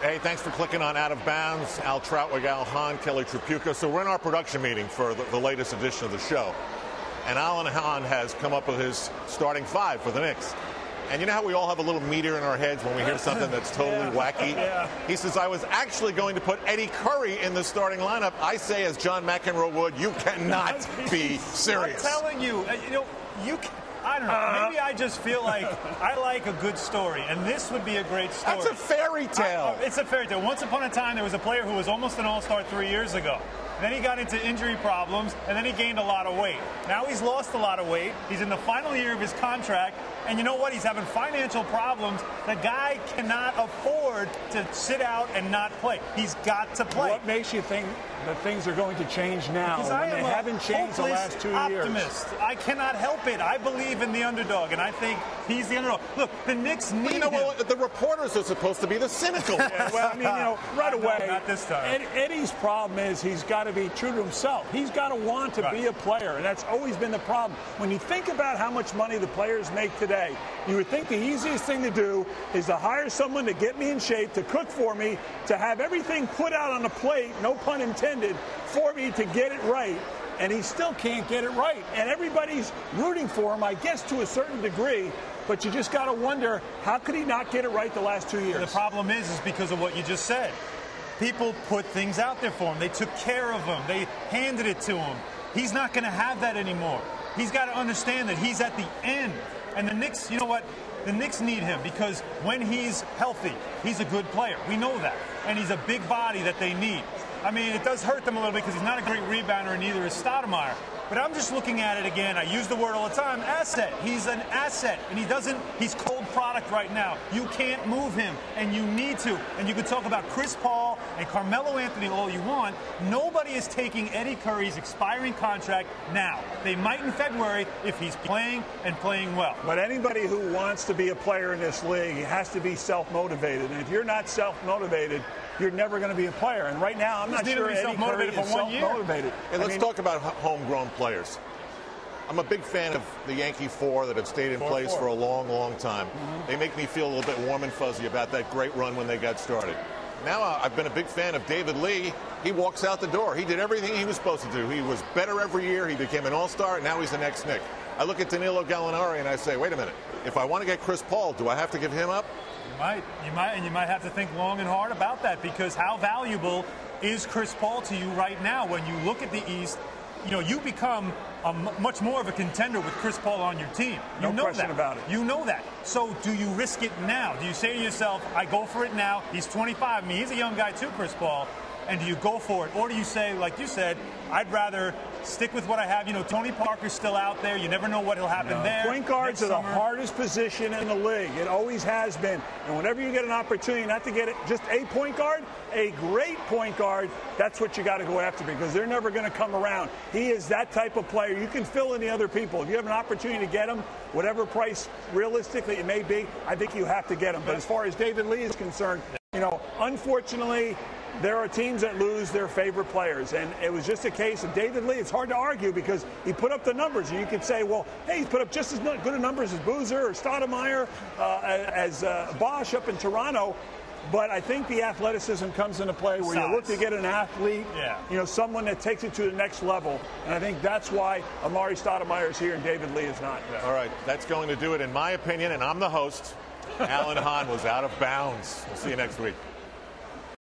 Hey, thanks for clicking on Out of Bounds. Al Troutwig, Al Hahn, Kelly Tripucka. So we're in our production meeting for the latest edition of the show. And Alan Hahn has come up with his starting five for the Knicks. And you know how we all have a little meter in our heads when we hear something that's totally wacky? Yeah. He says, I was actually going to put Eddie Curry in the starting lineup. I say, as John McEnroe would, you cannot be serious. I'm telling you, I don't know. Maybe I just feel like I like a good story, and this would be a great story. That's a fairy tale. It's a fairy tale. Once upon a time, there was a player who was almost an all-star 3 years ago. Then he got into injury problems, and then he gained a lot of weight. Now he's lost a lot of weight. He's in the final year of his contract, and you know what? He's having financial problems. The guy cannot afford to sit out and not play. He's got to play. What makes you think that things are going to change now when they haven't changed the last 2 optimist. years? I cannot help it. I believe in the underdog, and I think he's the underdog. Look, the Knicks need him. Well, the reporters are supposed to be the cynical. Yeah, well, I mean, right away. Not this time. Eddie's problem is he's got to be true to himself. He's got to want to be a player, and that's always been the problem. When you think about how much money the players make today, you would think the easiest thing to do is to hire someone to get me in shape, to cook for me, to have everything put out on a plate, no pun intended, for me to get it right. And he still can't get it right. And everybody's rooting for him, I guess, to a certain degree. But you just got to wonder, how could he not get it right the last 2 years? The problem is because of what you just said. People put things out there for him. They took care of him. They handed it to him. He's not going to have that anymore. He's got to understand that he's at the end. And the Knicks, you know what? The Knicks need him because when he's healthy, he's a good player. We know that. And he's a big body that they need. I mean, it does hurt them a little bit because he's not a great rebounder, and neither is Stoudemire. But I'm just looking at it again. I use the word all the time, asset. He's an asset, and he's cold product right now. You can't move him, and you need to. And you can talk about Chris Paul and Carmelo Anthony all you want. Nobody is taking Eddie Curry's expiring contract now. They might in February if he's playing and playing well. But anybody who wants to be a player in this league has to be self-motivated. And if you're not self-motivated, you're never going to be a player. And right now, I'm not sure Eddie Curry is self-motivated. Hey, let's talk about homegrown players. I'm a big fan of the Yankee Four that have stayed in place for a long, long time. They make me feel a little bit warm and fuzzy about that great run when they got started. Now I've been a big fan of David Lee. He walks out the door. He did everything he was supposed to do. He was better every year. He became an all-star, and now he's the next Knick. I look at Danilo Gallinari and I say, wait a minute. If I want to get Chris Paul, do I have to give him up? You might have to think long and hard about that, because how valuable is Chris Paul to you right now? When you look at the East, you become much more of a contender with Chris Paul on your team. No question about it. You know that. So do you risk it now? Do you say to yourself, I go for it now? He's 25. I mean, he's a young guy too, Chris Paul. And do you go for it? Or do you say, like you said, I'd rather stick with what I have? Tony Parker's still out there. You never know what will happen there. Point guards are the hardest position in the league. It always has been. And whenever you get an opportunity not to get it, just a point guard, a great point guard, that's what you got to go after, because they're never going to come around. He is that type of player. You can fill in the other people. If you have an opportunity to get him, whatever price realistically it may be, I think you have to get him. But as far as David Lee is concerned, unfortunately, there are teams that lose their favorite players, and it was just a case of David Lee. It's hard to argue because he put up the numbers, and you could say, well, hey, he's put up just as good a numbers as Boozer or Stoudemire, as Bosch up in Toronto. But I think the athleticism comes into play where you look to get an athlete, someone that takes it to the next level. And I think that's why Amari Stoudemire is here and David Lee is not. All right, that's going to do it, in my opinion, and I'm the host. Alan Hahn was Out of Bounds. We'll see you next week.